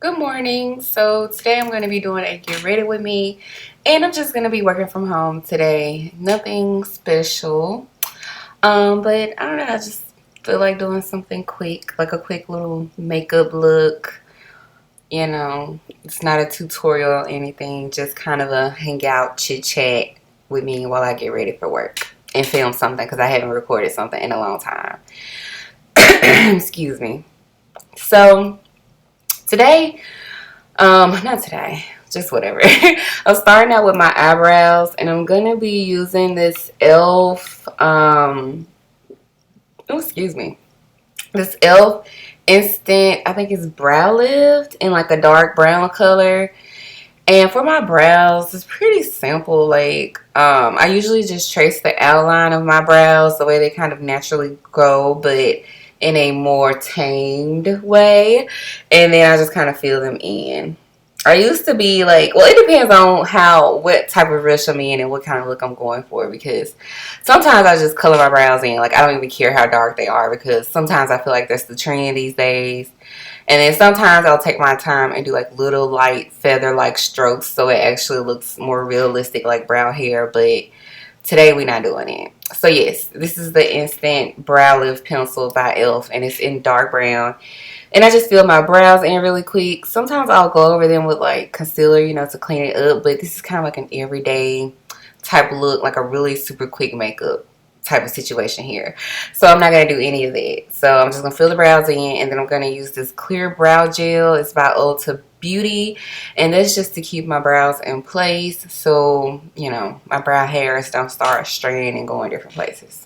Good morning. So today I'm going to be doing a get ready with me, and I'm just going to be working from home today. Nothing special. But I don't know, I just feel like doing something quick, like a quick little makeup look. It's not a tutorial or anything, just kind of a hangout, chit chat with me while I get ready for work and film something because I haven't recorded something in a long time. Excuse me. So today, not today, just whatever. I'm starting out with my eyebrows, and I'm gonna be using this e.l.f. Oh, excuse me, this e.l.f. instant. I think it's brow lift in like a dark brown color. And for my brows, it's pretty simple. I usually just trace the outline of my brows the way they kind of naturally go, but in a more tamed way. And then I just kind of fill them in. I used to be like, well, it depends on what type of rush I'm in and what kind of look I'm going for, because sometimes I just color my brows in. Like, I don't even care how dark they are, because sometimes I feel like that's the trend these days. And then sometimes I'll take my time and do like little light feather like strokes so it actually looks more realistic like brown hair. But today we're not doing it. So yes, this is the Instant Brow Lift Pencil by e.l.f. and it's in dark brown. And I just fill my brows in really quick. Sometimes I'll go over them with like concealer, to clean it up. But this is kind of like an everyday type look, like a really super quick makeup type of situation here. So I'm not going to do any of that. So I'm just going to fill the brows in, and then I'm going to use this clear brow gel. It's by Ulta Beauty, and that's just to keep my brows in place so, my brow hairs don't start straying and going different places.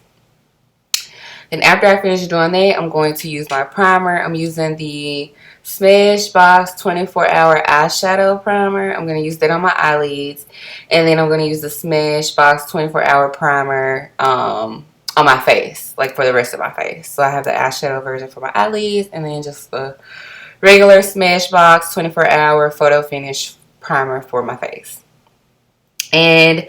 Then after I finish doing that, I'm going to use my primer. I'm using the Smashbox 24-hour eyeshadow primer. I'm going to use that on my eyelids. And then I'm going to use the Smashbox 24-hour primer on my face, like for the rest of my face. So I have the eyeshadow version for my eyelids, and then just the regular Smashbox 24-hour photo finish primer for my face. And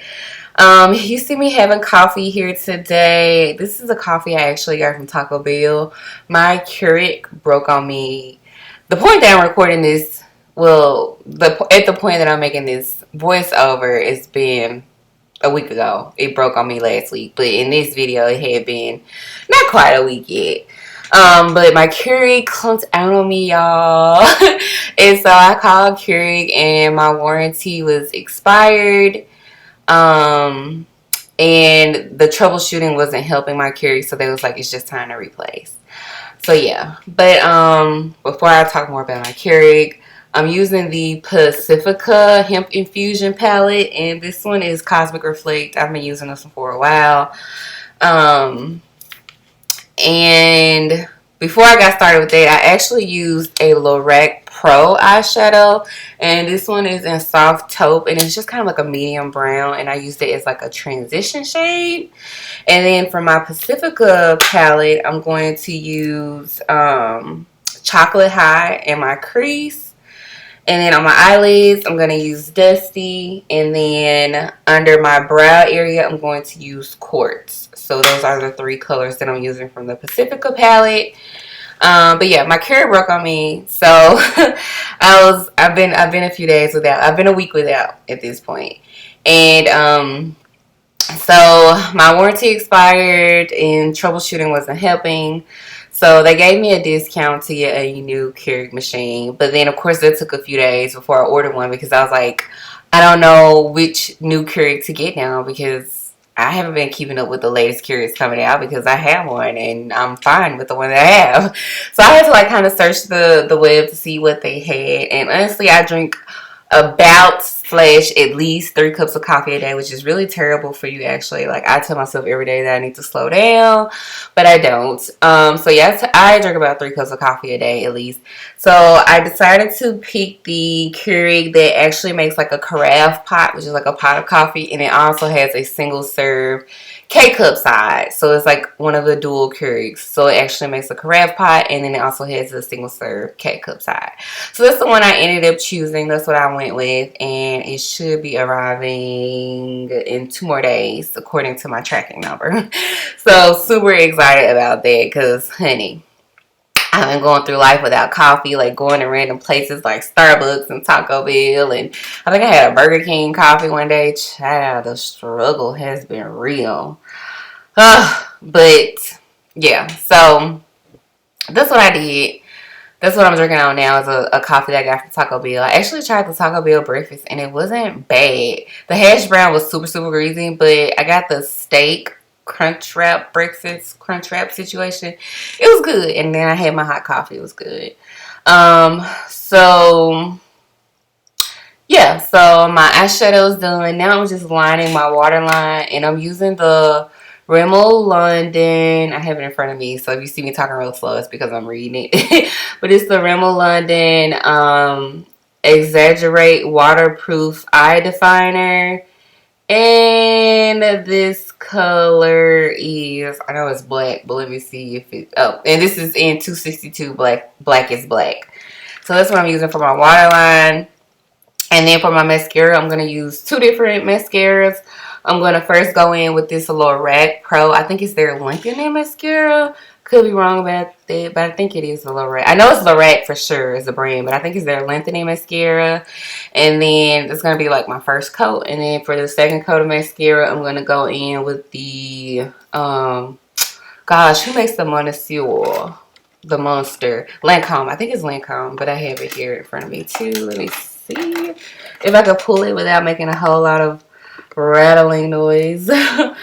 you see me having coffee here today. This is a coffee I actually got from Taco Bell. My Keurig broke on me. The point that I'm recording this, at the point that I'm making this voiceover, it's been a week ago. It broke on me last week, but in this video, it had been not quite a week yet. But my Keurig clumped out on me, y'all. And so I called Keurig, and my warranty was expired. And the troubleshooting wasn't helping my Keurig, so they was like, it's just time to replace. So yeah, but before I talk more about my Keurig, I'm using the Pacifica Hemp Infusion palette, and this one is Cosmic Reflect. I've been using this one for a while. And before I got started with that, I actually used a Lorac Pro eyeshadow, and this one is in soft taupe, and it's just kind of like a medium brown, and I used it as like a transition shade. And then for my Pacifica palette, I'm going to use Chocolate High in my crease. And then on my eyelids, I'm going to use Dusty. And then under my brow area, I'm going to use Quartz. So those are the three colors that I'm using from the Pacifica palette. But yeah, my Keurig broke on me. So I've been a few days without. I've been a week without at this point. And so my warranty expired and troubleshooting wasn't helping. So they gave me a discount to get a new Keurig machine. But then, of course, it took a few days before I ordered one, because I was like, I don't know which new Keurig to get now, because I haven't been keeping up with the latest Keurigs coming out, because I have one and I'm fine with the one that I have. So I had to like kind of search the web to see what they had. And honestly, I drink at least 3 cups of coffee a day, which is really terrible for you actually. Like, I tell myself every day that I need to slow down, but I don't. So yeah, I drink about 3 cups of coffee a day at least. So I decided to pick the Keurig that actually makes like a carafe pot, which is like a pot of coffee, and it also has a single serve K-cup side. So it's like one of the dual Keurigs. So it actually makes a carafe pot, and then it also has a single serve K-cup side. So that's the one I ended up choosing. That's what I went with, and it should be arriving in 2 more days according to my tracking number. So super excited about that, because honey, I've been going through life without coffee, like going to random places like Starbucks and Taco Bell. And I think I had a Burger King coffee one day. Child, the struggle has been real. But yeah, so that's what I did. That's what I'm drinking on now is a coffee that I got from Taco Bell. I actually tried the Taco Bell breakfast and it wasn't bad. The hash brown was super, super greasy, but I got the steak crunch wrap breakfast, crunch wrap situation. It was good. And then I had my hot coffee. It was good. So yeah, so my eyeshadow is done. Now I'm just lining my waterline and I'm using the Rimmel London. I have it in front of me, so if you see me talking real slow, it's because I'm reading it. But it's the Rimmel London Exaggerate Waterproof Eye Definer. And this color is, I know it's black, but let me see if it, oh, and this is in 262 black is black. So that's what I'm using for my waterline. And then for my mascara, I'm going to use two different mascaras. I'm going to first go in with this Lorac Pro. I think it's their lengthening mascara. Could be wrong about that, but I think it is the Lorac. I know it's Lorac for sure as a brand, but I think it's their lengthening mascara. And then it's going to be like my first coat. And then for the second coat of mascara, I'm going to go in with the, gosh, who makes the Monosure? The Monster. Lancome. I think it's Lancome, but I have it here in front of me too. Let me see if I could pull it without making a whole lot of rattling noise. But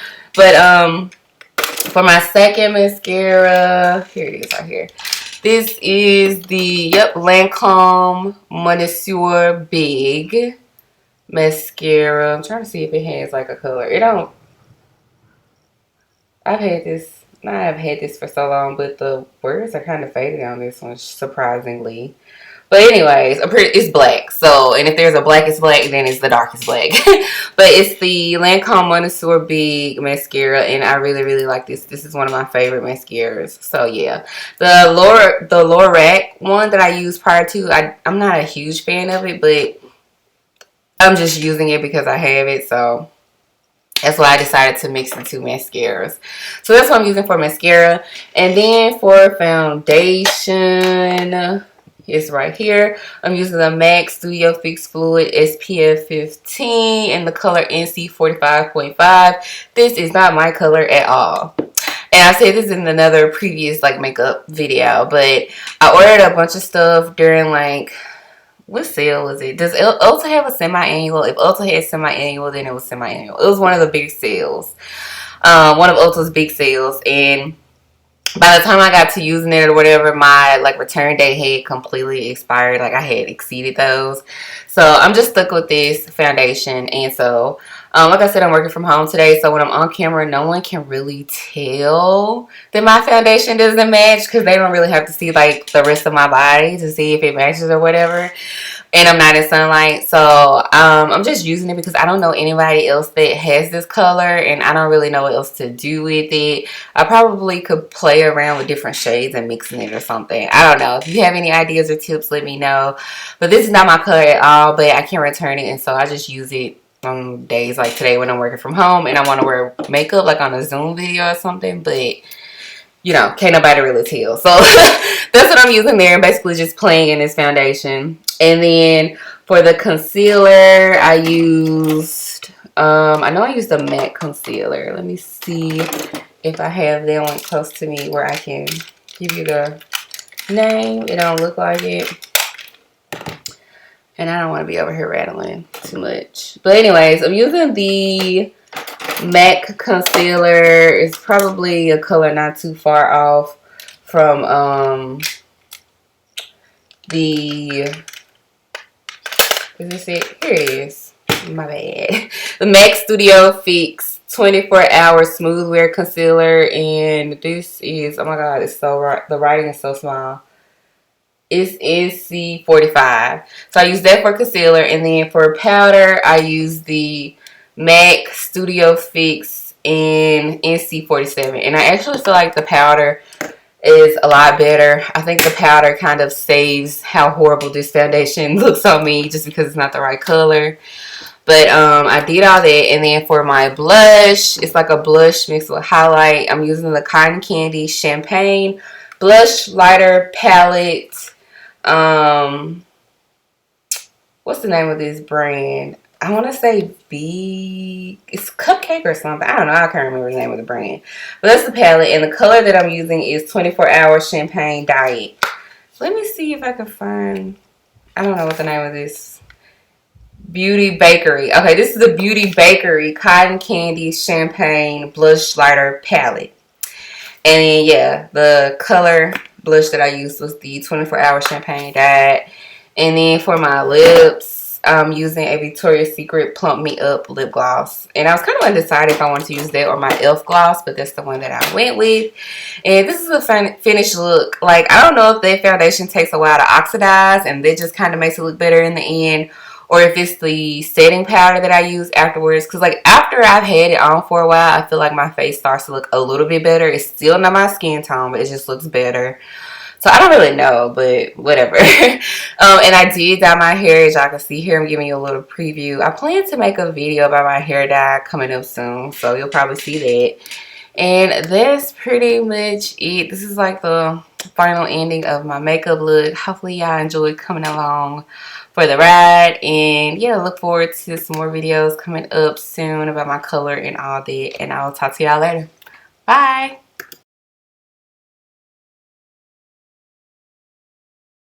for my second mascara, here it is right here. This is the Lancome Monosure Big mascara. I'm trying to see if it has like a color. It don't. I've had this for so long, but the words are kind of faded on this one, surprisingly. But anyways, it's black. So, and if there's a blackest black, then it's the darkest black. But it's the Lancome Monosure Big mascara, and I really, really like this. This is one of my favorite mascaras. So yeah, the Lorac one that I used prior to, I'm not a huge fan of it, but I'm just using it because I have it. So that's why I decided to mix the two mascaras. So that's what I'm using for mascara. And then for foundation, it's right here. I'm using the MAC Studio Fix Fluid SPF 15 in the color NC 45.5. This is not my color at all. And I said this in another previous like makeup video, but I ordered a bunch of stuff during like, what sale was it? Does Ulta have a semi-annual? If Ulta had semi-annual, then it was semi-annual. It was one of the big sales. One of Ulta's big sales. And by the time I got to using it or whatever, my like return date had completely expired. Like I had exceeded those. So I'm just stuck with this foundation. And so like I said, I'm working from home today, so when I'm on camera, no one can really tell that my foundation doesn't match because they don't really have to see like the rest of my body to see if it matches or whatever. And I'm not in sunlight, so I'm just using it because I don't know anybody else that has this color, and I don't really know what else to do with it. I probably could play around with different shades and mixing it or something. I don't know. If you have any ideas or tips, let me know. But this is not my color at all, but I can't return it, and so I just use it on days like today when I'm working from home and I want to wear makeup like on a Zoom video or something, but you know, can't nobody really tell. So that's what I'm using there, basically just playing in this foundation. And then for the concealer, I used I know I used the MAC concealer. Let me see if I have that one close to me where I can give you the name. It don't look like it. And I don't want to be over here rattling too much. But anyways, I'm using the MAC concealer. It's probably a color not too far off from is this it? Here it is. My bad. The MAC Studio Fix 24-hour smooth wear concealer. And this is, oh my god, it's so, the writing is so small. It's NC45. So I use that for concealer. And then for powder, I use the MAC Studio Fix in NC47. And I actually feel like the powder is a lot better. I think the powder kind of saves how horrible this foundation looks on me just because it's not the right color. But I did all that. And then for my blush, it's like a blush mixed with highlight. I'm using the Cotton Candy Champagne blush lighter palette. What's the name of this brand? I want to say it's Cupcake or something. I don't know. I can't remember the name of the brand. But that's the palette. And the color that I'm using is 24 Hour Champagne Diet. Let me see if I can find... I don't know what the name of this... Beauty Bakery. Okay, this is the Beauty Bakery Cotton Candy Champagne Blush Lighter Palette. And then, yeah, the color blush that I used was the 24 Hour Champagne Diet. And then for my lips, I'm using a Victoria's Secret Plump Me Up lip gloss. And I was kind of undecided if I wanted to use that or my e.l.f. gloss, but that's the one that I went with. And this is a finished look. Like, I don't know if that foundation takes a while to oxidize and that just kind of makes it look better in the end, or if it's the setting powder that I use afterwards. Because, like, after I've had it on for a while, I feel like my face starts to look a little bit better. It's still not my skin tone, but it just looks better. So I don't really know, but whatever. And I did dye my hair. As y'all can see here, I'm giving you a little preview. I plan to make a video about my hair dye coming up soon, so you'll probably see that. And that's pretty much it. This is like the final ending of my makeup look. Hopefully y'all enjoyed coming along for the ride. And yeah, look forward to some more videos coming up soon about my color and all that. And I'll talk to y'all later. Bye.